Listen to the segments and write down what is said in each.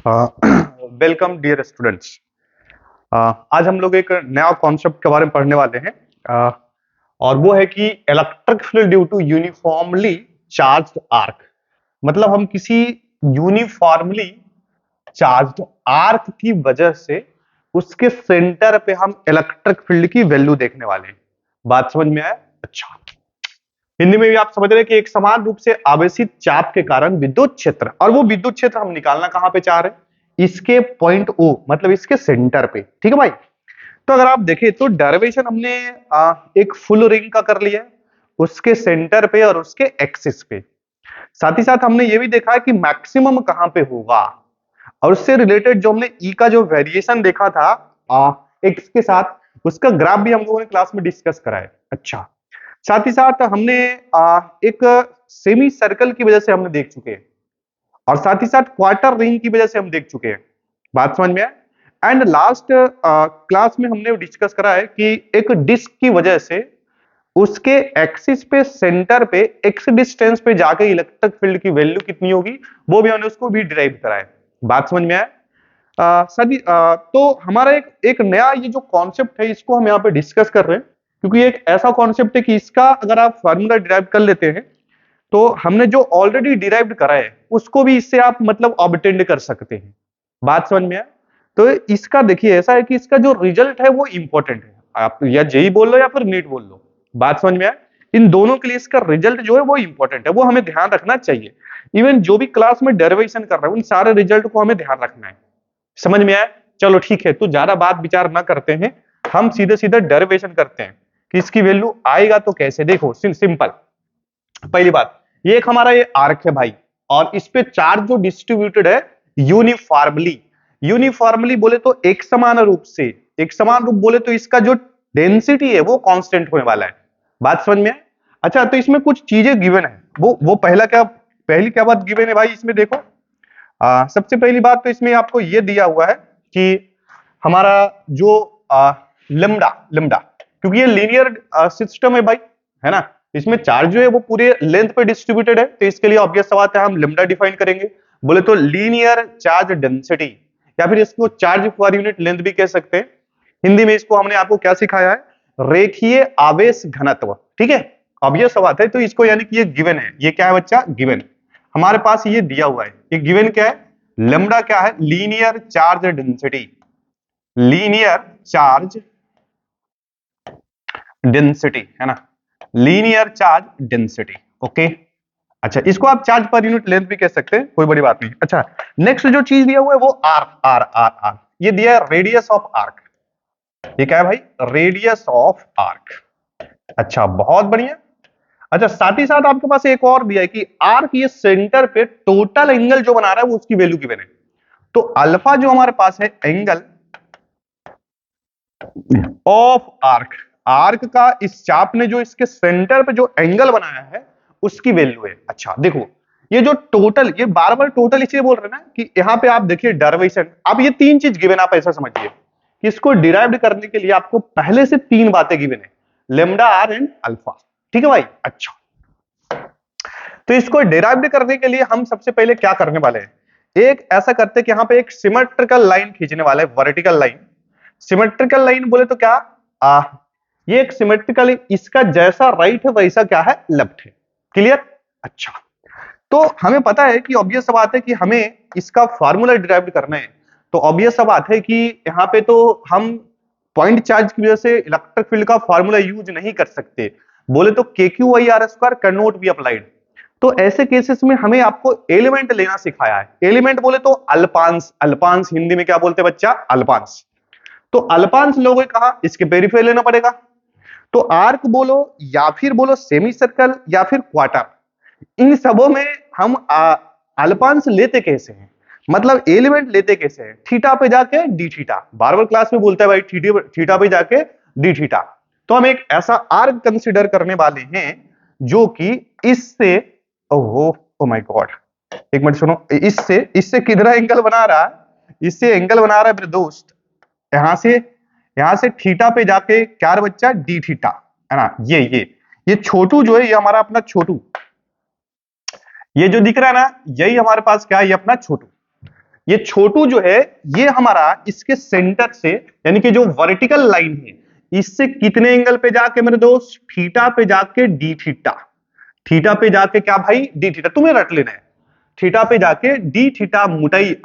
Welcome dear students. आज हम लोग एक नया कॉन्सेप्ट के बारे में पढ़ने वाले हैं। और वो है कि electric field due to uniformly charged arc. मतलब हम किसी यूनिफॉर्मली चार्ज्ड आर्क की वजह से उसके सेंटर पे हम इलेक्ट्रिक फील्ड की वैल्यू देखने वाले हैं। बात समझ में आया? अच्छा, हिंदी में भी आप समझ रहे हैं कि एक समान रूप से आवेशित चाप के कारण विद्युत क्षेत्र, और वो विद्युत क्षेत्र हम निकालना कहां पे चाह रहे हैं? इसके पॉइंट ओ, मतलब इसके सेंटर पे। ठीक है भाई। तो अगर आप देखें तो डेरिवेशन हमने एक फुल रिंग का कर लिया है, उसके सेंटर पे और उसके एक्सिस पे। साथ ही साथ हमने ये भी देखा है कि मैक्सिमम कहां पे होगा, और उससे रिलेटेड जो हमने ई का जो वेरिएशन देखा था एक्स के साथ, उसका ग्राफ भी हम लोगों ने क्लास में डिस्कस करा है। अच्छा, साथ ही साथ हमने एक सेमी सर्कल की वजह से हमने देख चुके हैं, और साथ ही साथ क्वार्टर रिंग की वजह से हम देख चुके हैं। बात समझ में आया? एंड लास्ट क्लास में हमने डिस्कस करा है कि एक डिस्क की वजह से उसके एक्सिस पे सेंटर पे एक्स डिस्टेंस पे जाके इलेक्ट्रिक फील्ड की वैल्यू कितनी होगी, वो भी हमने उसको भी डिराइव करा है। बात समझ में आया? सभी तो हमारा एक नया ये जो कॉन्सेप्ट है, इसको हम यहाँ पे डिस्कस कर रहे हैं, क्योंकि ये एक ऐसा कॉन्सेप्ट है कि इसका अगर आप फार्मूला डिराइव कर लेते हैं तो हमने जो ऑलरेडी डिराइव्ड करा है उसको भी इससे आप मतलब ऑब्टेंड कर सकते हैं। बात समझ में आया? तो इसका देखिए ऐसा है कि इसका जो रिजल्ट है वो इंपॉर्टेंट है। आप या जेई बोल लो या फिर नीट बोल लो, बात समझ में आया? इन दोनों के लिए इसका रिजल्ट जो है वो इंपॉर्टेंट है, वो हमें ध्यान रखना चाहिए। इवन जो भी क्लास में डेरिवेशन कर रहे हैं उन सारे रिजल्ट को हमें ध्यान रखना है। समझ में आया? चलो ठीक है, तो ज्यादा बात विचार ना करते हैं, हम सीधे सीधे डेरिवेशन करते हैं कि इसकी वैल्यू आएगा तो कैसे। देखो सिंपल, पहली बात, ये एक हमारा ये आर्क है भाई, और इस पे चार्ज जो डिस्ट्रीब्यूटेड है यूनिफॉर्मली। यूनिफॉर्मली बोले तो एक समान रूप से, एक समान रूप बोले तो इसका जो डेंसिटी है वो कांस्टेंट होने वाला है। बात समझ में है? अच्छा, तो इसमें कुछ चीजें गिवन है, वो पहली क्या बात गिवन है भाई इसमें देखो। सबसे पहली बात तो इसमें आपको ये दिया हुआ है कि हमारा जो लिम्डा लिम्डा, क्योंकि ये लीनियर सिस्टम है भाई, है ना, इसमें चार्ज जो है वो पूरे लेंथ पे डिस्ट्रीब्यूटेड है, तो इसके लिए ऑब्वियस सा बात है हम लिम्डा डिफाइन करेंगे। बोले तो लीनियर चार्ज डेंसिटी, या फिर इसको चार्ज पर यूनिट लेंथ भी कह सकते हैं। हिंदी में इसको हमने आपको क्या सिखाया है? रेखीय आवेश घनत्व। ठीक है, ऑब्वियस सा बात है, तो इसको यानी कि ये गिवन है। ये क्या है बच्चा? गिवन। हमारे पास ये दिया हुआ है, ये गिवन क्या है? लेम्डा क्या है? Linear charge density. Linear charge density है ना, लीनियर चार्ज डेंसिटी। ओके, अच्छा, इसको आप चार्ज पर यूनिट लेंथ भी कह सकते हैं, कोई बड़ी बात नहीं। अच्छा, नेक्स्ट जो चीज दिया हुआ है वो आर आर आर आर, ये दिया है रेडियस ऑफ आर्क। ये क्या है भाई? Radius of arc. अच्छा, बहुत बढ़िया। अच्छा, साथ ही साथ आपके पास एक और दिया है कि आर्क ये सेंटर पे टोटल एंगल जो बना रहा है वो उसकी वैल्यू गिवन है। तो अल्फा जो हमारे पास है एंगल ऑफ आर्क, आर्क का इस चाप ने जो इसके सेंटर पे जो एंगल बनाया है उसकी वैल्यू है। अच्छा देखो, ये जो टोटल, ये बार बार टोटल इसलिए बोल रहे हैं ना कि यहाँ पे आप देखिए डेरिवेशन, अब ये तीन चीज गिवन, आप ऐसा समझिए कि इसको डिराइव करने के लिए आपको पहले से तीन बातें गिवन है, लेम्डा, आर एंड अल्फा। ठीक है भाई। अच्छा, तो इसको डिराइव करने के लिए हम सबसे पहले क्या करने वाले हैं? एक ऐसा करते हैं कि यहाँ पे एक सिमेट्रिकल लाइन खींचने वाला है, वर्टिकल लाइन। सिमेट्रिकल लाइन बोले तो क्या, ये एक सिमेट्रिकल, इसका जैसा राइट है वैसा क्या है? लेफ्ट है। क्लियर? अच्छा, तो हमें पता है कि ऑब्वियस सा बात है कि हमें इसका फार्मूला डिराइव करना है, तो ऑब्वियस सा बात है कि यहाँ पे तो हम पॉइंट चार्ज की वजह से इलेक्ट्रिक फील्ड का फार्मूला यूज नहीं कर सकते। बोले तो k q by r square can not be applied. तो ऐसे केसेस में हमें आपको एलिमेंट लेना सिखाया है। एलिमेंट बोले तो अल्पांश, अल्पांश हिंदी में क्या बोलते हैं बच्चा? अल्पांश। तो अल्पांश लोगे कहा? इसके पेरिफेरी लेना पड़ेगा। तो आर्क बोलो या फिर बोलो सेमी सर्कल या फिर क्वार्टर, इन सबों में हम अल्पांश लेते कैसे हैं, मतलब एलिमेंट लेते कैसे हैं? थीटा पे जाके डी थीटा, बार बार क्लास में बोलता है भाई थीटा पे जाके डी थीटा। तो हम एक ऐसा आर्क कंसीडर करने वाले हैं जो कि इससे, ओहो ओ माय गॉड, एक मिनट सुनो, इससे इससे किधर एंगल बना रहा है? इससे एंगल बना रहा है मेरे दोस्त, यहां से थीटा पे जाके क्या रे बच्चा? डी थीटा, है ना। ये छोटू जो है ये हमारा अपना छोटू, ये जो दिख रहा है ना, यही हमारे पास क्या है? ये अपना छोटू। ये छोटू जो है ये हमारा इसके सेंटर से यानी कि जो वर्टिकल लाइन है इससे कितने एंगल पे जाके मेरे दोस्त, थीटा पे जाके डी थीटा, थीटा पे जाके क्या भाई, डी थीटा, तुम्हें रट लेना है। थीटा पे जाके डी थीटा मोटाई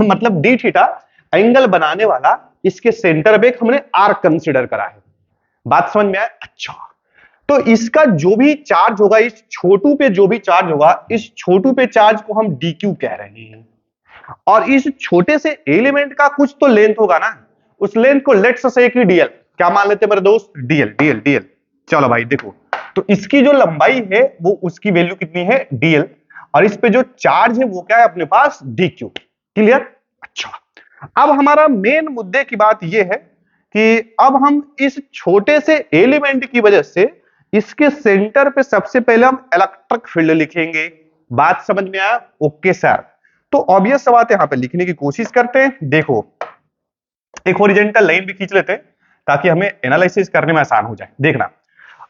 मतलब डी थीटा एंगल बनाने वाला इसके सेंटर पे हमने आर्क कंसीडर करा है। बात समझ में आया? अच्छा, तो इसका जो भी चार्ज होगा, इस छोटू पे जो भी चार्ज होगा, इस छोटू पे चार्ज को हम डी क्यू कह रहे हैं। और इस छोटे से एलिमेंट का कुछ तो लेंथ होगा ना, उस लेंथ को लेट्स से कि डीएल, क्या मान लेते हैं मेरे दोस्त, डीएल डीएल डीएल। चलो भाई देखो, तो इसकी जो लंबाई है वो उसकी वैल्यू कितनी है, डीएल, और इस पे जो चार्ज है वो क्या है अपने पास, डी क्यू। क्लियर? अच्छा, अब हमारा मेन मुद्दे की बात यह है कि अब हम इस छोटे से एलिमेंट की वजह से इसके सेंटर पे सबसे पहले हम इलेक्ट्रिक फील्ड लिखेंगे। बात समझ में आया? Okay sir. तो ऑब्वियस बात है, यहां पे लिखने की कोशिश करते हैं। देखो, एक हॉरिजॉन्टल लाइन भी खींच लेते हैं ताकि हमें एनालिसिस करने में आसान हो जाए। देखना,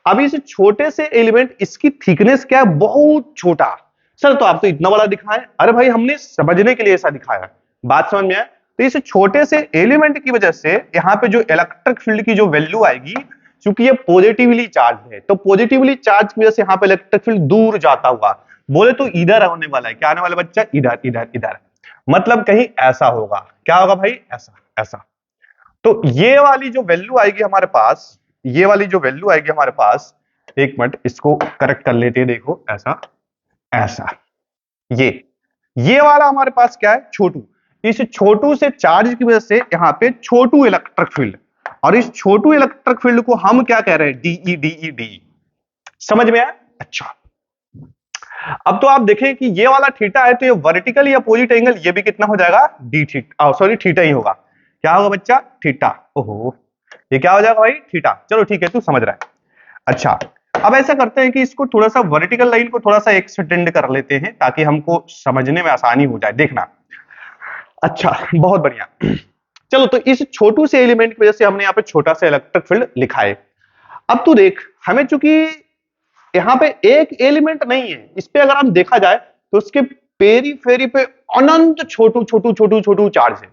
अब इस छोटे से एलिमेंट, इसकी थिकनेस क्या है, बहुत छोटा। सर तो आप तो इतना बड़ा दिखाएं। अरे भाई हमने समझने के लिए ऐसा दिखाया। बात समझ में आया? तो इस छोटे से एलिमेंट की वजह से यहाँ पे जो इलेक्ट्रिक फील्ड की जो वैल्यू आएगी, क्योंकि ये पॉजिटिवली चार्ज है, तो पॉजिटिवली चार्ज की वजह से यहाँ पे इलेक्ट्रिक फील्ड दूर जाता हुआ, बोले तो इधर आने वाला है। क्या आने वाला बच्चा? इधर इधर इधर, मतलब कहीं ऐसा होगा। क्या होगा भाई? ऐसा ऐसा। तो ये वाली जो वैल्यू आएगी हमारे पास, ये वाली जो वैल्यू आएगी हमारे पास, एक मिनट इसको करेक्ट कर लेते हैं। देखो ऐसा ऐसा, ये वाला हमारे पास क्या है, छोटू। इस छोटू से चार्ज की वजह से यहाँ पे छोटू इलेक्ट्रिक फील्ड, और इस छोटू इलेक्ट्रिक फील्ड को हम क्या कह रहे हैं, डीई डीई डी। समझ में आया? अच्छा, अब तो आप देखें कि ये वाला थीटा है, तो ये वर्टिकल या अपोजिट एंगल, ये भी कितना हो जाएगा, डी थीटा, सॉरी थीटा ही होगा। क्या होगा बच्चा? थीटा। ओहो, ये क्या हो जाएगा भाई? थीटा। चलो ठीक है, तू समझ रहा है। अच्छा, अब ऐसा करते हैं कि इसको थोड़ा सा वर्टिकल लाइन को थोड़ा सा एक्सटेंड कर लेते हैं ताकि हमको समझने में आसानी हो जाए। देखना, अच्छा बहुत बढ़िया। चलो, तो इस छोटू से एलिमेंट की वजह से हमने यहाँ पे छोटा सा इलेक्ट्रिक फील्ड लिखा है। अब तू देख, हमें चूंकि यहाँ पे एक एलिमेंट नहीं है, इस पे अगर हम देखा जाए तो उसके पेरीफेरी पे अनंत छोटू छोटू छोटू छोटू चार्ज है।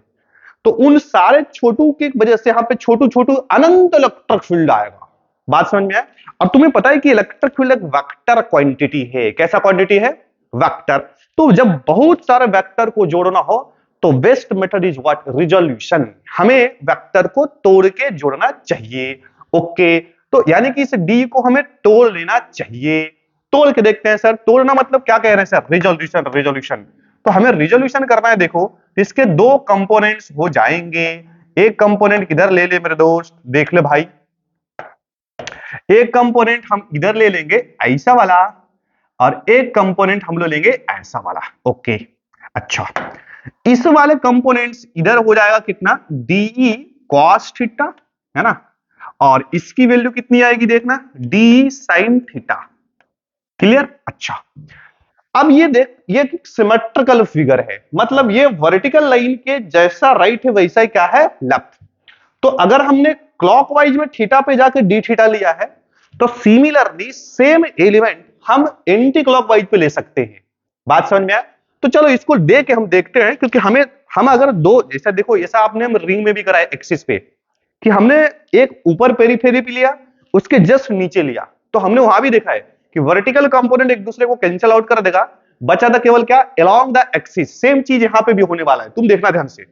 तो उन सारे छोटू की वजह से यहाँ पे छोटू छोटू अनंत इलेक्ट्रिक फील्ड आएगा। बात समझ में आए? और तुम्हें पता है कि इलेक्ट्रिक फील्ड एक वेक्टर क्वांटिटी है। कैसा क्वांटिटी है? वेक्टर। तो जब बहुत सारे वेक्टर को जोड़ना हो तो best method is what, resolution. हमें वेक्टर को तोड़ के जोड़ना चाहिए। ओके, तो यानी कि इस डी को हमें तोड़ लेना चाहिए। तोड़ के देखते हैं सर, तोड़ना मतलब क्या कह रहे हैं सर, रिजोल्यूशन। रिजोल्यूशन, तो हमें रिजोल्यूशन करना है। देखो, इसके दो कंपोनेंट्स हो जाएंगे। एक कंपोनेंट किधर ले ले मेरे दोस्त, देख ले भाई, एक कंपोनेंट हम इधर ले लेंगे ऐसा वाला, और एक कंपोनेंट हम लोग लेंगे ऐसा वाला। ओके, अच्छा, इस वाले कंपोनेंट्स इधर हो जाएगा कितना, डीई कॉस थीटा, है ना, और इसकी वैल्यू कितनी आएगी देखना, डी साइन थीटा। क्लियर? अच्छा, अब ये देख, ये सिमेट्रिकल फिगर है, मतलब ये वर्टिकल लाइन के जैसा राइट है वैसा ही क्या है, लेफ्ट। तो अगर हमने क्लॉकवाइज में थीटा पे जाके डी थीटा लिया है, तो सिमिलरली सेम एलिमेंट हम एंटी क्लॉकवाइज पे ले सकते हैं। बात समझ में आया? तो चलो इसको दे के हम देखते हैं, क्योंकि हम अगर दो, जैसा देखो, ऐसा आपने हम रिंग में भी कराया एक्सिस पे, कि हमने एक ऊपर पेरीफेरी पे लिया, उसके जस्ट नीचे लिया, तो हमने वहां भी देखा है कि वर्टिकल कंपोनेंट एक दूसरे को कैंसिल आउट कर देगा, बचा था केवल क्या, अलोंग द एक्सिस। सेम चीज यहां पे भी होने वाला है, तुम देखना ध्यान से।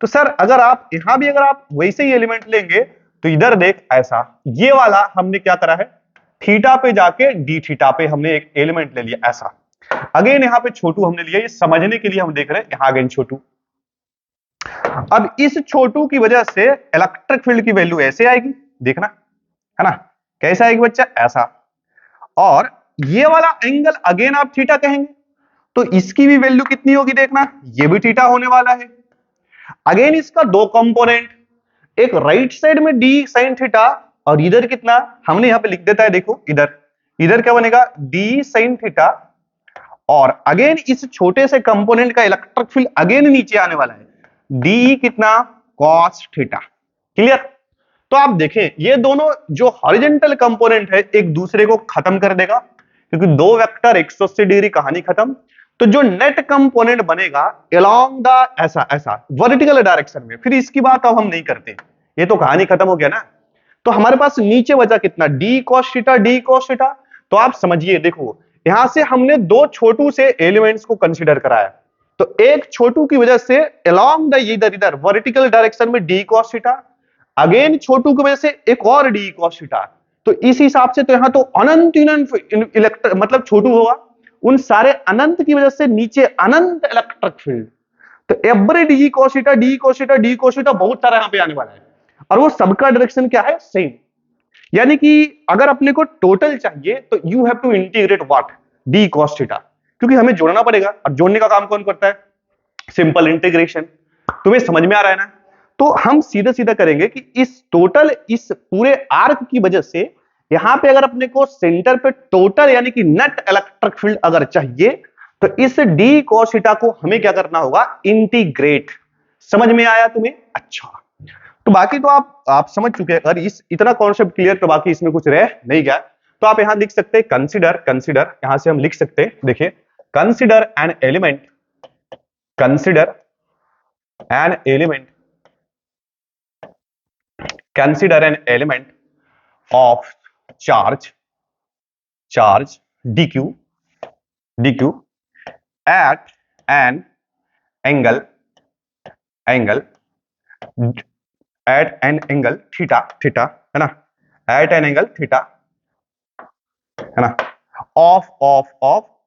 तो सर अगर आप यहां भी अगर आप वैसे ही एलिमेंट लेंगे, तो इधर देख ऐसा, ये वाला हमने क्या करा है, थीटा पे जाके डी थीटा पे हमने एक एलिमेंट ले लिया ऐसा। अगेन यहाँ पे छोटू हमने लिया, ये समझने के लिए हम देख रहे हैं, यहां अगेन छोटू। अब इस छोटू की वजह से इलेक्ट्रिक फील्ड की वैल्यू ऐसे आएगी, देखना, है ना, कैसा आएगी बच्चा, ऐसा। और ये वाला एंगल अगेन आप थीटा कहेंगे, तो इसकी भी वैल्यू कितनी होगी देखना, ये भी थीटा होने वाला है। अगेन इसका दो कंपोनेंट, एक राइट साइड में डी साइन थीटा, और इधर कितना हमने यहां पे लिख देता है, देखो इधर, इधर क्या बनेगा, डी साइन थीटा। और अगेन इस छोटे से कंपोनेंट का इलेक्ट्रिक फील्ड अगेन नीचे आने वाला है, डी कितना, कॉस थीटा। क्लियर? तो आप देखें, ये दोनों जो हॉरिजॉन्टल कंपोनेंट है एक दूसरे को खत्म कर देगा, क्योंकि दो वेक्टर 180 डिग्री, कहानी खत्म। तो जो नेट कंपोनेंट बनेगा अलोंग द ऐसा ऐसा वर्टिकल डायरेक्शन में, फिर इसकी बात अब हम नहीं करते, ये तो कहानी खत्म हो गया ना। तो हमारे पास नीचे बचा कितना, D cos theta, D cos theta. तो आप समझिए, देखो यहां से हमने दो छोटू से एलिमेंट्स को कंसीडर कराया, तो एक छोटू की वजह से अलोंग द इधर इधर वर्टिकल डायरेक्शन में डी कॉस थीटा, अगेन छोटू की वजह से एक और डी कॉस थीटा। तो इस हिसाब से तो यहां तो अनंत इलेक्ट्रिक मतलब छोटू होगा, उन सारे अनंत की वजह से नीचे अनंत इलेक्ट्रिक फील्ड। तो every D cos theta, D cos theta, D cos theta बहुत सारा यहां पे आने वाला है, और वो सबका डायरेक्शन क्या है, सेम। यानी कि अगर अपने को टोटल चाहिए तो you have to integrate what, d cos theta, क्योंकि हमें जोड़ना पड़ेगा, और जोड़ने का काम कौन करता है, सिंपल इंटीग्रेशन। तुम्हें समझ में आ रहा है ना। तो हम सीधा सीधा करेंगे कि इस टोटल, इस पूरे आर्क की वजह से यहां पे अगर अपने को सेंटर पे टोटल यानी कि नेट इलेक्ट्रिक फील्ड अगर चाहिए, तो इस डी कॉस थीटा को हमें क्या करना होगा, इंटीग्रेट। समझ में आया तुम्हें? अच्छा, तो बाकी तो आप समझ चुके हैं। अगर इस इतना कॉन्सेप्ट क्लियर, तो बाकी इसमें कुछ रह नहीं गया। तो आप यहां लिख सकते हैं कंसीडर, कंसीडर यहां से हम लिख सकते हैं, देखिए consider an element, consider an element, consider an element of charge dq at an angle theta है ना, at an angle theta है ना, of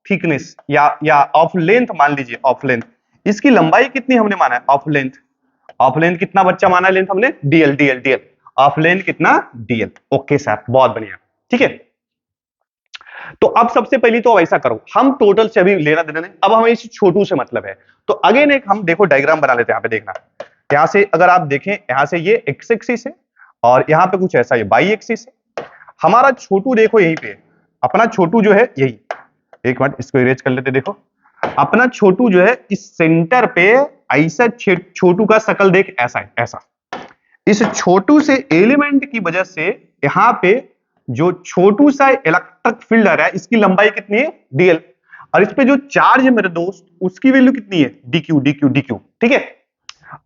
thickness या of length मान लीजिए, of length। इसकी लंबाई कितनी हमने माना है, of length कितना बच्चा माना है, लेंथ हमने dl ऑफ लेंथ कितना, dl। ओके सर, बहुत बढ़िया, ठीक है। तो अब सबसे पहले तो ऐसा करो, हम टोटल से अभी लेना देना नहीं, अब हमें इस छोटू से मतलब है। तो अगेन एक हम देखो डायग्राम बना लेते हैं, यहाँ पे देखना, यहां से अगर आप देखें, यहां से ये एक्स एक्सिस है और यहाँ पे कुछ ऐसा ये वाई एक्सिस है। हमारा छोटू देखो यहीं पे, अपना छोटू जो है यही, एक मिनट इसको इरेज कर लेते, देखो अपना छोटू जो है इस सेंटर पे ऐसा छोटू का शकल देख, ऐसा है, ऐसा। इस छोटू से एलिमेंट की वजह से यहां पे जो छोटू सा इलेक्ट्रिक फील्ड आ रहा है, इसकी लंबाई कितनी है, dl, और इस पे जो चार्ज है मेरे दोस्त, उसकी वैल्यू कितनी है, dq, ठीक है।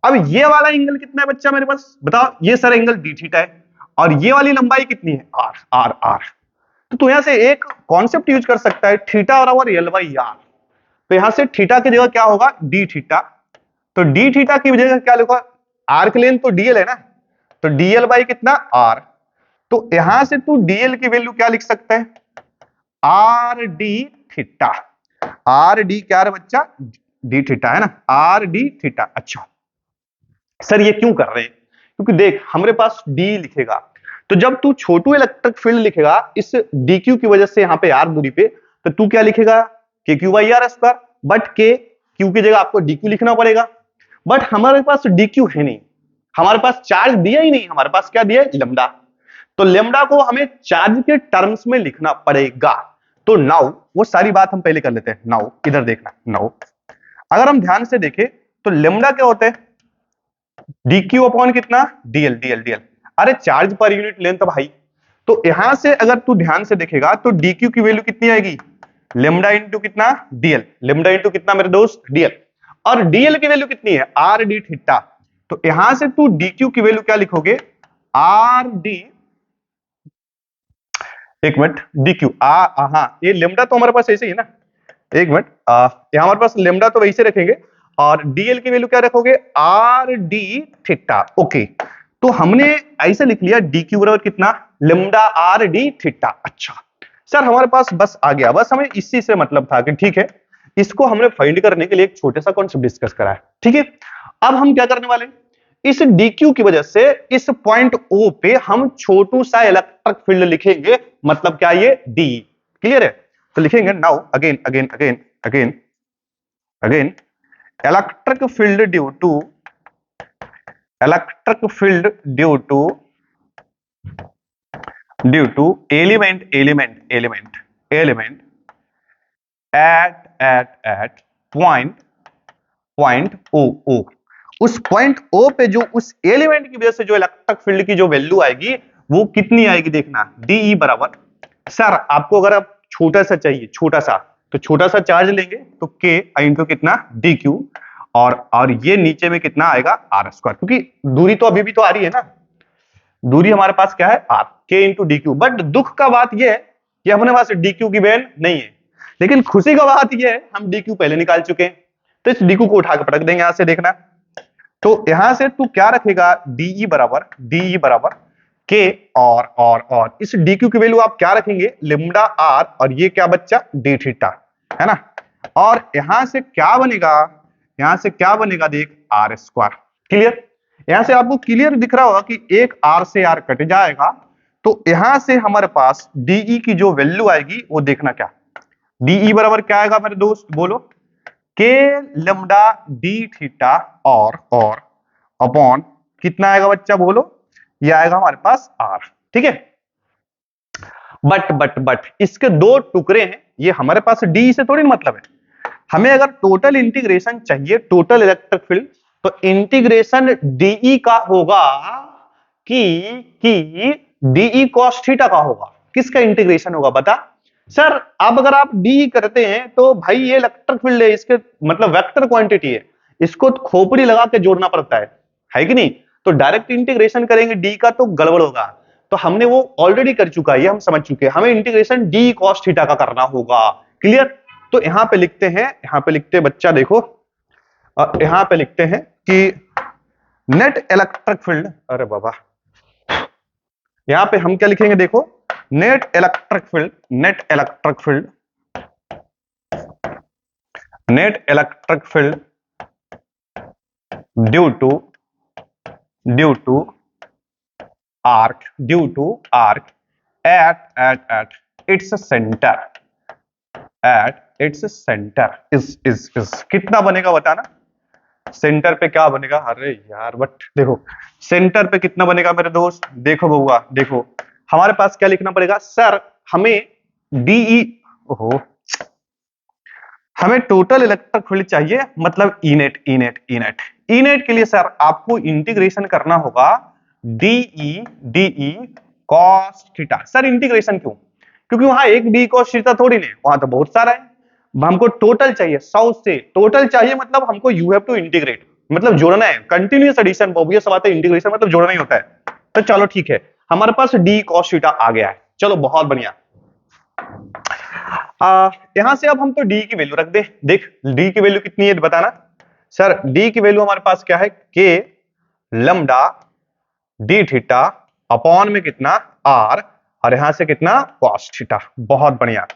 अब ये वाला एंगल कितना है बच्चा मेरे पास, बताओ, ये सर एंगल d थीटा है, और ये वाली लंबाई कितनी है, r। तो यहां से एक कॉन्सेप्ट यूज कर सकता है, थीटा बराबर l/r। तो यहां से थीटा की जगह क्या होगा, d थीटा। तो d थीटा की वजह से क्या लिखा, आर्क लेंथ तो dl है ना, तो dl बाई कितना, r। तो यहां से तू dl की वैल्यू क्या लिख सकता है, R D theta. R D क्या है बच्चा, डी थीटा है ना, आर डी थीटा। अच्छा सर ये क्यों कर रहे हैं, क्योंकि देख हमारे पास d लिखेगा, तो जब तू छोटू इलेक्ट्रिक फील्ड लिखेगा इस dq की वजह से यहां पे r दूरी पे, तो तू क्या लिखेगा, kq/r²। बट क्यू की जगह आपको dq लिखना पड़ेगा, बट हमारे पास dq है नहीं, हमारे पास चार्ज दिया ही नहीं, हमारे पास क्या दिया है, लैम्डा। तो लैम्डा को हमें चार्ज के टर्म्स में लिखना पड़ेगा। तो नाउ वो सारी बात हम पहले कर लेते हैं। नाउ इधर देखना, नाउ अगर हम ध्यान से देखें तो लैम्डा क्या होता है, dq अपॉन कितना, dl। अरे चार्ज पर यूनिट लेंथ भाई। तो यहां से अगर तू ध्यान से देखेगा तो dq की वैल्यू कितनी आएगी, लैम्डा इंटू कितना, dl, लैम्डा इंटू कितना मेरे दोस्त, dl। और dl की वैल्यू कितनी है, आर डी थीटा। तो यहां से तू dq की वैल्यू क्या लिखोगे, आर डी, एक मिनट, dq हाँ ये लेमडा तो हमारे पास ऐसे ही है ना, एक मिनट, यहाँ हमारे पास लेमडा तो वैसे रखेंगे, और dl की वैल्यू क्या रखोगे, आर डी थीटा। ओके, तो हमने ऐसे लिख लिया dq बराबर कितना, लेमडा आर डी थीटा। अच्छा सर हमारे पास बस आ गया, बस हमें इसी से मतलब था कि ठीक है, इसको हमने फाइंड करने के लिए एक छोटा सा कॉन्सेप्ट डिस्कस करा है, ठीक है। अब हम क्या करने वाले हैं, इस dq की वजह से इस पॉइंट O पे हम छोटू सा इलेक्ट्रिक फील्ड लिखेंगे, मतलब क्या ये d, क्लियर है। तो लिखेंगे now again electric field due to element at point O। उस पॉइंट O पे जो उस एलिमेंट की वजह से जो इलेक्ट्रिक फील्ड की जो वैल्यू आएगी वो कितनी आएगी, देखना, DE बराबर, सर आपको अगर आप छोटा सा चाहिए, छोटा सा, तो छोटा सा चार्ज लेंगे तो के इंटू कितना डी क्यू, और ये नीचे में कितना आएगा आर स्क्वायर, क्योंकि दूरी तो अभी भी तो आ रही है ना, दूरी हमारे पास क्या है आर, के इंटू डी क्यू। बट दुख का बात यह है कि अपने पास डी क्यू की वैल्यू नहीं है, लेकिन खुशी का बात यह है हम डी क्यू पहले निकाल चुके हैं, तो इस डी क्यू को उठा के पटक देंगे यहां से। देखना तो यहां से तू क्या रखेगा, डीई बराबर के, और इस डी क्यू की वैल्यू आप क्या रखेंगे लिम्डा आर, और ये क्या बच्चा डी थीटा, है ना। और यहां से क्या बनेगा, देख आर स्क्वायर। क्लियर, यहां से आपको क्लियर दिख रहा होगा कि एक आर से आर कट जाएगा, तो यहां से हमारे पास डीई की जो वैल्यू आएगी वो देखना क्या, डीई बराबर क्या आएगा मेरे दोस्त बोलो, के लैम्डा डी थीटा और अपॉन कितना आएगा बच्चा बोलो, ये आएगा हमारे पास आर। ठीक है, बट इसके दो टुकड़े हैं, ये हमारे पास डी से थोड़ी मतलब है, हमें अगर टोटल इंटीग्रेशन चाहिए, टोटल इलेक्ट्रिक फील्ड, तो इंटीग्रेशन डीई का होगा कि डीई कॉस थीटा का होगा। किसका इंटीग्रेशन होगा बता सर। अब अगर आप डी करते हैं तो भाई ये इलेक्ट्रिक फील्ड है, इसके मतलब वेक्टर क्वांटिटी है, इसको खोपड़ी लगा के जोड़ना पड़ता है कि नहीं। तो डायरेक्ट इंटीग्रेशन करेंगे डी का तो गड़बड़ होगा, तो हमने वो ऑलरेडी कर चुका है, ये हम समझ चुके हैं, हमें इंटीग्रेशन डी कॉस थीटा का करना होगा। क्लियर, तो यहां पे लिखते हैं बच्चा देखो, यहां पे लिखते हैं कि नेट इलेक्ट्रिक फील्ड, अरे बाबा यहां पे हम क्या लिखेंगे देखो, net electric field due to arc at its center is कितना बनेगा बताना, सेंटर पे क्या बनेगा, अरे यार बट देखो सेंटर पे कितना बनेगा मेरे दोस्त, देखो बउआ देखो हमारे पास क्या लिखना पड़ेगा सर, हमें डीई, ओहो हमें टोटल इलेक्ट्रिक फील्ड चाहिए, मतलब इनेट के लिए सर आपको इंटीग्रेशन करना होगा dE cos theta. Sir integration क्यों, क्योंकि वहां एक डी कॉस थीटा थोड़ी नहीं, वहां तो बहुत सारा है, हमको टोटल चाहिए 100 से, टोटल चाहिए मतलब हमको यू हैव टू इंटीग्रेट, मतलब जोड़ना है, कंटिन्यूअस एडिशन, ऑब्वियस बात है, इंटीग्रेशन मतलब जोड़ना ही होता है। तो चलो ठीक है, हमारे पास डी कॉस थीटा आ गया है, चलो बहुत बढ़िया। यहां से अब हम तो डी की वैल्यू रख दे, देख डी की वैल्यू कितनी है बताना सर, डी की वैल्यू हमारे पास क्या है, के लैम्डा डी थीटा अपॉन में कितना आर, और यहां से कितना कॉस थीटा। बहुत बढ़िया।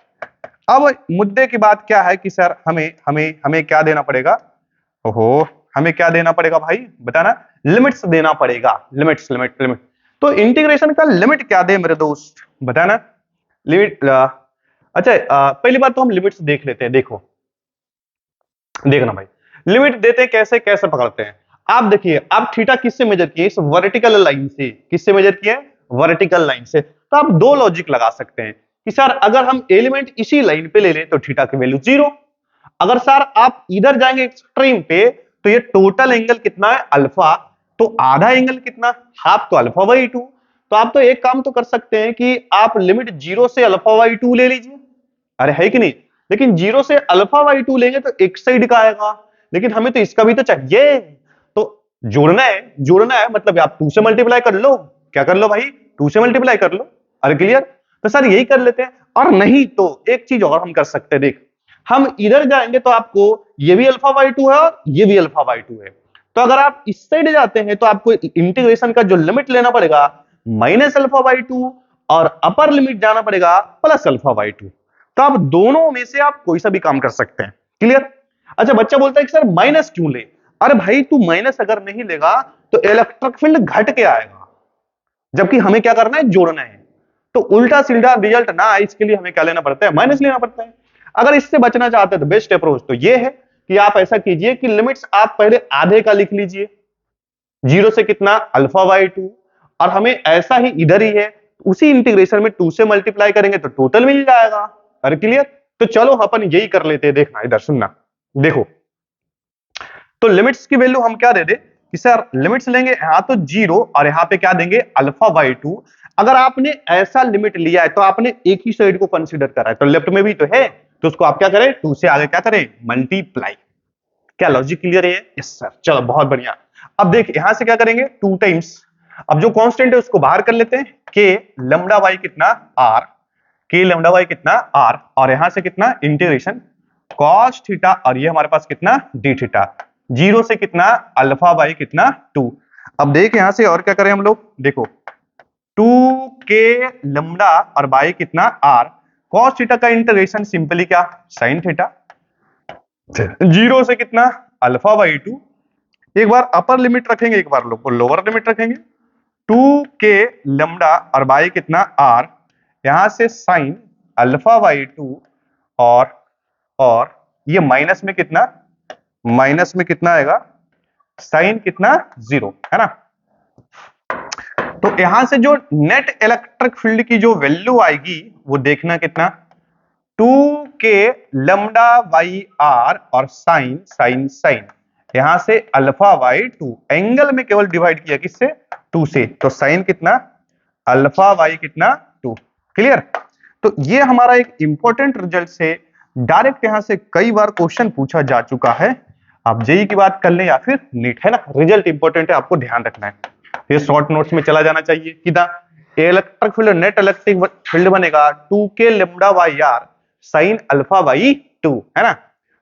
अब मुद्दे की बात क्या है कि सर हमें क्या देना पड़ेगा, ओहो हमें क्या देना पड़ेगा भाई बताना, लिमिट्स देना पड़ेगा, लिमिट। तो इंटीग्रेशन का लिमिट क्या दे मेरे दोस्त बताना, लिमिट अच्छा पहली बात तो हम लिमिट्स देख लेते हैं, देखना भाई लिमिट देते हैं कैसे पकड़ते हैं। आप देखिए, आप थीटा किससे मेजर किए, इस वर्टिकल लाइन से, किससे मेजर किए, वर्टिकल लाइन से। तो आप दो लॉजिक लगा सकते हैं कि सर अगर हम एलिमेंट इसी लाइन पे ले लें तो थीटा की वैल्यू 0, अगर सर आप इधर जाएंगे एक्सट्रीम पे तो ये टोटल एंगल कितना है अल्फा, तो आधा एंगल कितना हाफ, तो अल्फा बाई 2। तो आप तो एक काम तो कर सकते हैं कि आप लिमिट 0 से अल्फा बाई 2 ले लीजिए, अरे है कि नहीं, लेकिन 0 से अल्फा बाई 2 लेंगे तो एक साइड का आएगा, लेकिन हमें तो इसका भी तो चाहिए, तो जोड़ना है मतलब आप 2 से मल्टीप्लाई कर लो, क्या कर लो भाई 2 से मल्टीप्लाई कर लो। अरे क्लियर, तो सर यही कर लेते हैं, और नहीं तो एक चीज और हम कर सकते हैं, देख हम इधर जाएंगे तो आपको ये भी अल्फा बाई 2 है और ये भी अल्फा बाई 2 है, तो अगर आप इस साइड जाते हैं तो आपको इंटीग्रेशन का जो लिमिट लेना पड़ेगा माइनस अल्फा बाई 2, और अपर लिमिट जाना पड़ेगा प्लस अल्फा बाई 2। तो आप दोनों में से आप कोई सा भी काम कर सकते हैं। क्लियर, अच्छा बच्चा बोलता है कि सर माइनस क्यों ले, अरे भाई तू माइनस अगर नहीं लेगा तो इलेक्ट्रिक फील्ड घट के आएगा, जबकि हमें क्या करना है, जोड़ना है, तो उल्टा सीधा रिजल्ट ना आए इसके लिए हमें क्या लेना पड़ता है, माइनस लेना पड़ता है। अगर इससे बचना चाहते हैं तो बेस्ट अप्रोच तो ये है कि आप ऐसा कीजिए कि लिमिट्स आप पहले आधे का लिख लीजिए, 0 से कितना अल्फा बाई 2, और हमें ऐसा ही इधर ही है, उसी इंटीग्रेशन में 2 से मल्टीप्लाई करेंगे तो टोटल मिल जाएगा। अरे क्लियर, तो चलो अपन यही कर लेते हैं, देखना इधर सुनना, देखो तो लिमिट्स की वैल्यू हम क्या दे दे कि सर लिमिट्स लेंगे यहां तो 0 और यहां पे क्या देंगे अल्फा बाई 2। अगर आपने ऐसा लिमिट लिया है तो आपने एक ही साइड को कंसीडर करा है, तो लेफ्ट में भी तो है, तो उसको आप क्या करें, 2 से आगे क्या करें, मल्टीप्लाई। क्या लॉजिक क्लियर है? यस सर, चलो बहुत बढ़िया। अब देख यहां से क्या करेंगे, 2 टाइम्स, अब जो कांस्टेंट है उसको बाहर कर लेते हैं, के लैम्डा बाई कितना आर, के लैम्डा बाई कितना आर, और यहां से कितना इंटीग्रेशन कॉस थीटा, और ये हमारे पास कितना डी थीटा, 0 से कितना अल्फा बाई कितना 2। अब देख यहां से और क्या करें हम लोग, देखो 2 के लैम्डा और बाई कितना आर, कॉस थीटा का इंटीग्रेशन सिंपली क्या साइन थीटा, 0 से कितना अल्फा बाई 2, एक बार अपर लिमिट रखेंगे, एक बार लोअर लिमिट रखेंगे, 2 के लैम्डा और बाई कितना आर, यहां से साइन अल्फा बाई 2, और ये माइनस में कितना आएगा, साइन कितना 0, है ना। तो यहां से जो नेट इलेक्ट्रिक फील्ड की जो वैल्यू आएगी वो देखना कितना, 2 के लैम्डा बाई आर और साइन साइन साइन, यहां से अल्फा बाई 2, एंगल में केवल डिवाइड किया किससे, 2 से, तो साइन कितना अल्फा बाई कितना 2। क्लियर। तो ये हमारा एक इंपॉर्टेंट रिजल्ट से डायरेक्ट यहां से कई बार क्वेश्चन पूछा जा चुका है। आप जेई की बात कर लें या फिर नीट, है ना, रिजल्ट इंपॉर्टेंट है, आपको ध्यान रखना है, ये शॉर्ट नोट्स में चला जाना चाहिए कि the electric field net electric field बनेगा 2 के lambda by r sine alpha by 2, है ना।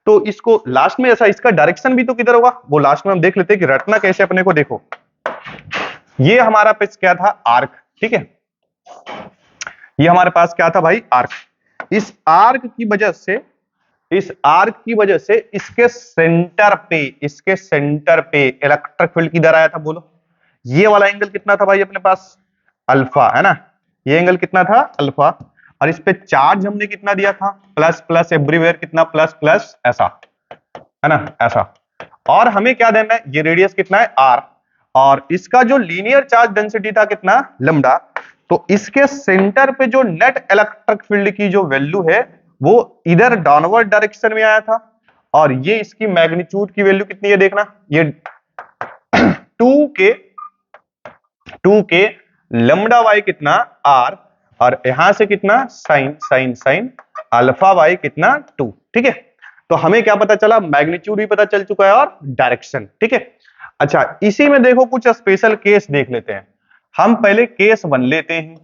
तो इसको लास्ट में ऐसा, इसका डायरेक्शन भी तो किधर होगा वो लास्ट में हम देख लेते हैं कि रटना कैसे अपने को। देखो ये हमारा पेज क्या था, आर्क, ठीक है, ये हमारे पास क्या था भाई, आर्क। इस आर्क की वजह से, इसके सेंटर पे इलेक्ट्रिक फील्ड किधर आया था बोलो, ये वाला एंगल कितना था भाई अपने पास, अल्फा, है ना, ये एंगल कितना था अल्फा, और इस पे चार्ज हमने कितना दिया था, प्लस प्लस एवरीवेयर कितना प्लस प्लस, ऐसा, है ना, ऐसा। और हमें क्या देना है, ये रेडियस कितना है आर, और इसका जो लीनियर चार्ज डेंसिटी था कितना लैम्डा, तो इसके सेंटर पे जो नेट इलेक्ट्रिक फील्ड की जो वैल्यू है वो इधर डाउनवर्ड डायरेक्शन में आया था, और ये इसकी मैग्नीट्यूड की वैल्यू कितनी है देखना, ये 2 के लैम्डा बाई कितना आर, और यहां से कितना sine sine sine alpha by कितना 2, ठीक है। तो हमें क्या पता चला, मैग्नीट्यूड भी पता चल चुका है और डायरेक्शन, ठीक है। अच्छा इसी में देखो कुछ स्पेशल केस देख लेते हैं, हम पहले केस 1 लेते हैं।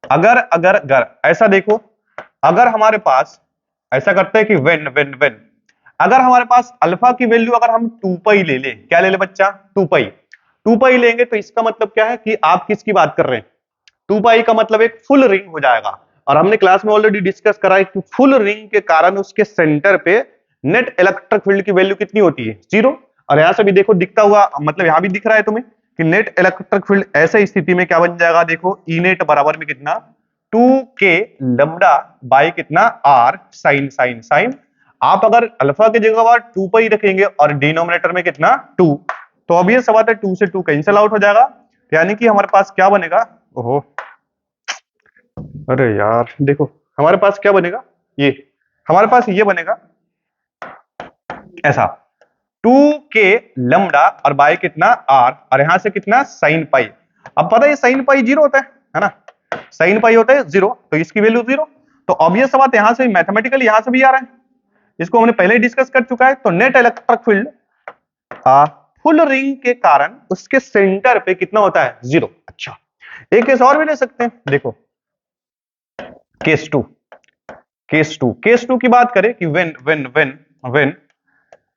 अगर ऐसा देखो, अगर हमारे पास ऐसा करते हैं कि वेन अगर हमारे पास अल्फा की वैल्यू अगर हम 2 पाई ले ले, क्या ले ले बच्चा, 2 पाई लेंगे, तो इसका मतलब क्या है कि आप किसकी बात कर रहे हैं, 2 पाई का मतलब एक फुल रिंग हो जाएगा। और हमने क्लास में ऑलरेडी डिस्कस करा है कि फुल रिंग के कारण उसके सेंटर पे नेट इलेक्ट्रिक फील्ड की वैल्यू कितनी होती है, 0। और यहां से भी देखो दिखता हुआ, मतलब यहां भी दिख रहा है तुम्हें कि नेट इलेक्ट्रिक फील्ड ऐसे स्थिति में क्या बन जाएगा, देखो ई नेट बराबर में कितना 2 के लैम्डा बाई कितना आर साइन साइन साइन। आप अगर अल्फा की जगह 2 पाई रखेंगे और डिनोमिनेटर में कितना 2, तो अब ये सवाल है 2 से 2 कैंसिल आउट हो जाएगा, यानी कि हमारे पास क्या बनेगा, ओहो अरे यार देखो हमारे पास क्या बनेगा, ये हमारे पास ये बनेगा ऐसा, 2 के लैम्डा और बाई कितना आर, और यहां से कितना साइन पाई। अब पता है साइन पाई 0 होता है ना, साइन पाई होता है 0, तो इसकी वैल्यू 0। तो ऑब्वियस बात यहां से मैथमेटिकली यहां से भी आ रहा है, इसको हमने पहले ही डिस्कस कर चुका है। तो net electric field full ring के कारण उसके सेंटर पे कितना होता है, 0। अच्छा एक केस और भी ले सकते हैं, देखो केस 2 की बात करें कि वेन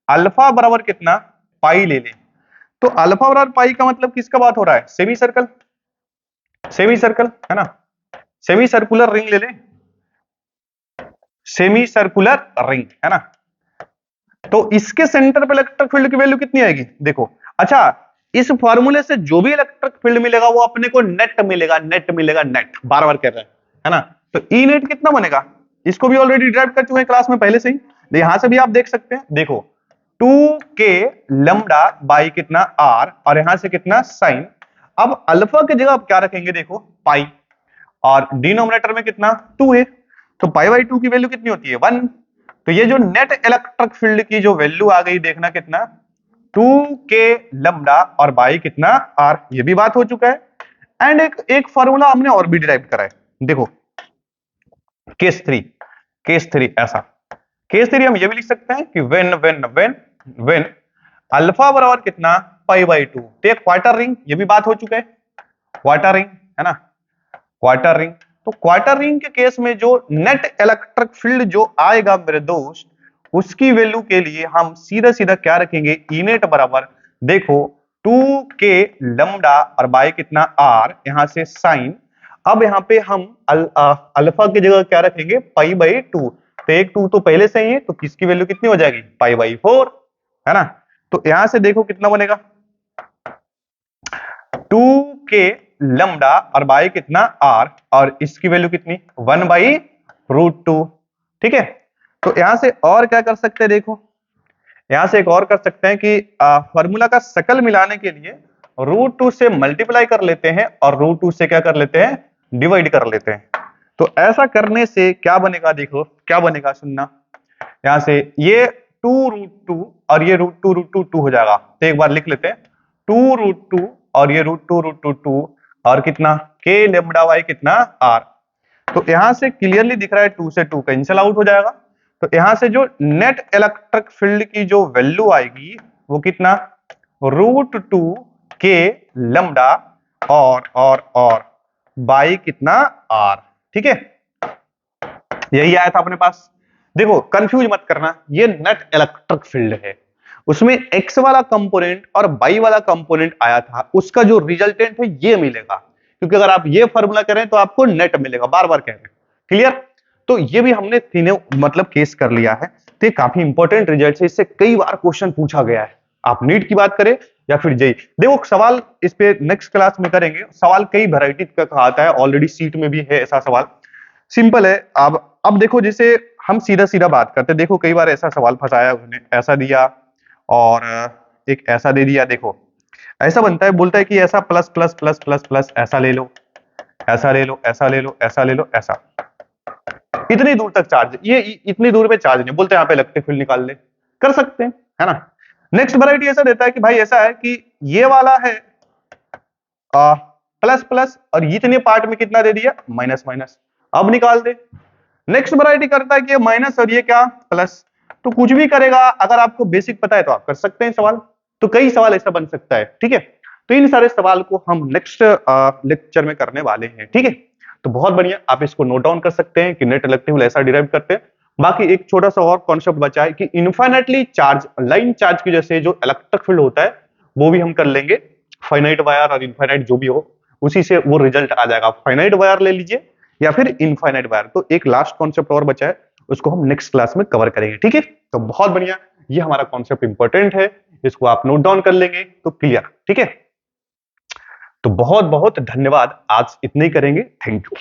अल्फा बराबर कितना पाई ले ले, तो अल्फा बराबर पाई का मतलब किसका बात हो रहा है, सेमी सर्कल है ना, सेमी सर्कुलर रिंग ले ले, सेमी सर्कुलर रिंग, है ना। तो इसके सेंटर पे इलेक्ट्रिक फील्ड की वैल्यू कितनी आएगी देखो। अच्छा इस फॉर्मूले से जो भी इलेक्ट्रिक फील्ड मिलेगा वो अपने को नेट मिलेगा, नेट बार बार कह रहे हैं, है ना। तो ई नेट कितना बनेगा, इसको भी ऑलरेडी डिराइव कर चुके हैं क्लास में पहले से ही, यहां से भी आप देख सकते हैं, देखो 2 के लैम्डा बाई कितना आर, और यहां से कितना साइन। अब अल्फा की जगह आप क्या रखेंगे, देखो पाई, और डिनोमिनेटर में कितना 2 है, तो पाई बाई 2 की वैल्यू कितनी होती है 1। तो ये जो नेट इलेक्ट्रिक फील्ड की जो वैल्यू आ गई देखना कितना 2 के लैम्डा और बाई कितना आर, ये भी बात हो चुका है। एंड एक फार्मूला हमने और भी डिराइव करा है, देखो केस 3 ऐसा, केस थ्योरी हम ये भी लिख सकते हैं कि व्हेन अल्फा बराबर कितना पाई बाई 2, तो ये क्वार्टर रिंग, ये भी बात हो चुका है, क्वार्टर रिंग है ना, क्वार्टर रिंग। तो क्वार्टर रिंग के केस में जो नेट इलेक्ट्रिक फील्ड जो आएगा मेरे दोस्त, उसकी वैल्यू के लिए हम सीधा सीधा क्या रखेंगे, ई नेट बराबर देखो 2k लैम्डा और बाय कितना आर, यहां से साइन। अब यहाँ पे हम अल्फा की जगह क्या रखेंगे, पाई बाई 2, तो एक 2 तो पहले से ही है, तो किसकी वैल्यू कितनी हो जाएगी, पाई बाई 4 है ना। तो यहां से देखो कितना बनेगा, 2k लैम्डा और बाय कितना आर, और इसकी वैल्यू कितनी 1 बाई रूट 2, ठीक है। तो यहां से और क्या कर सकते हैं, देखो यहां से एक और कर सकते हैं कि फॉर्मूला का शकल मिलाने के लिए रूट 2 से मल्टीप्लाई कर लेते हैं और रूट 2 से क्या कर लेते हैं, डिवाइड कर लेते हैं। तो ऐसा करने से क्या बनेगा, देखो क्या बनेगा, सुनना, यहां से ये 2 रूट 2 और ये रूट टू हो जाएगा, तो एक बार लिख लेते हैं 2 रूट 2 और ये रूट टू और कितना k लेम्डा वाई कितना r। तो यहां से क्लियरली दिख रहा है 2 से 2 कैंसिल आउट हो जाएगा। तो यहां से जो नेट इलेक्ट्रिक फील्ड की जो वैल्यू आएगी वो कितना, रूट 2 k लैम्डा और बाई कितना r, ठीक है। यही आया था अपने पास। देखो कंफ्यूज मत करना, ये नेट इलेक्ट्रिक फील्ड है, उसमें x वाला कंपोनेंट और y वाला कंपोनेंट आया था, उसका जो रिजल्टेंट है ये मिलेगा, क्योंकि अगर आप ये फॉर्मूला करें तो आपको नेट मिलेगा, बार बार कह रहे हैं, क्लियर। तो ये भी हमने तीनों मतलब केस कर लिया है, तो ये काफी इंपॉर्टेंट रिजल्ट है, इससे कई बार क्वेश्चन पूछा गया है, आप नीट की बात करें या फिर जेई। देखो सवाल इस पे नेक्स्ट क्लास में करेंगे, सवाल कई वैरायटी का आता है, ऑलरेडी सीट में भी है ऐसा सवाल, सिंपल है। अब देखो जैसे हम सीधा सीधा बात करते हैं, देखो कई बार ऐसा सवाल फंसाया उन्होंने, ऐसा दिया और एक ऐसा दे दिया, देखो ऐसा बनता है, बोलता है कि ऐसा plus plus plus plus plus ऐसा ले लो, ऐसा ले लो, ऐसा ले लो, ऐसा ले लो, ऐसा, इतनी दूर तक चार्ज, ये इतनी दूर पे चार्ज नहीं, बोलते हैं यहाँ पे इलेक्ट्रिक फील्ड निकाल ले, कर सकते हैं है ना। नेक्स्ट वैरायटी ऐसा देता है कि भाई ऐसा है कि ये वाला है प्लस प्लस और इतने पार्ट में कितना दे दिया, माइनस माइनस, अब निकाल दे। नेक्स्ट वैरायटी करता है कि ये माइनस और ये क्या प्लस, तो कुछ भी करेगा, अगर आपको बेसिक पता है तो आप कर सकते हैं सवाल, तो कई सवाल ऐसा बन सकता है, ठीक है। तो इन सारे सवाल को हम नेक्स्ट लेक्चर में करने वाले हैं, ठीक है। तो बहुत बढ़िया, आप इसको नोट डाउन कर सकते हैं कि नेट इलेक्ट्रिक फील्ड ऐसा डिराइव करते हैं। बाकी एक छोटा सा और कॉन्सेप्ट बचा है कि इनफाइनाइटली चार्ज लाइन चार्ज की वजह से जो इलेक्ट्रिक फील्ड होता है वो भी हम कर लेंगे, फाइनाइट वायर और इनफाइनाइट जो भी हो उसी से वो रिजल्ट आ जाएगा, फाइनाइट वायर ले लीजिए या फिर इनफाइनाइट वायर। तो एक लास्ट कॉन्सेप्ट और बचा है, उसको हम नेक्स्ट क्लास में कवर करेंगे, ठीक है। तो बहुत बढ़िया, ये हमारा कॉन्सेप्ट इंपॉर्टेंट है, इसको आप नोट डाउन कर लेंगे तो क्लियर, ठीक है। तो बहुत बहुत धन्यवाद, आज इतने ही करेंगे, थैंक यू।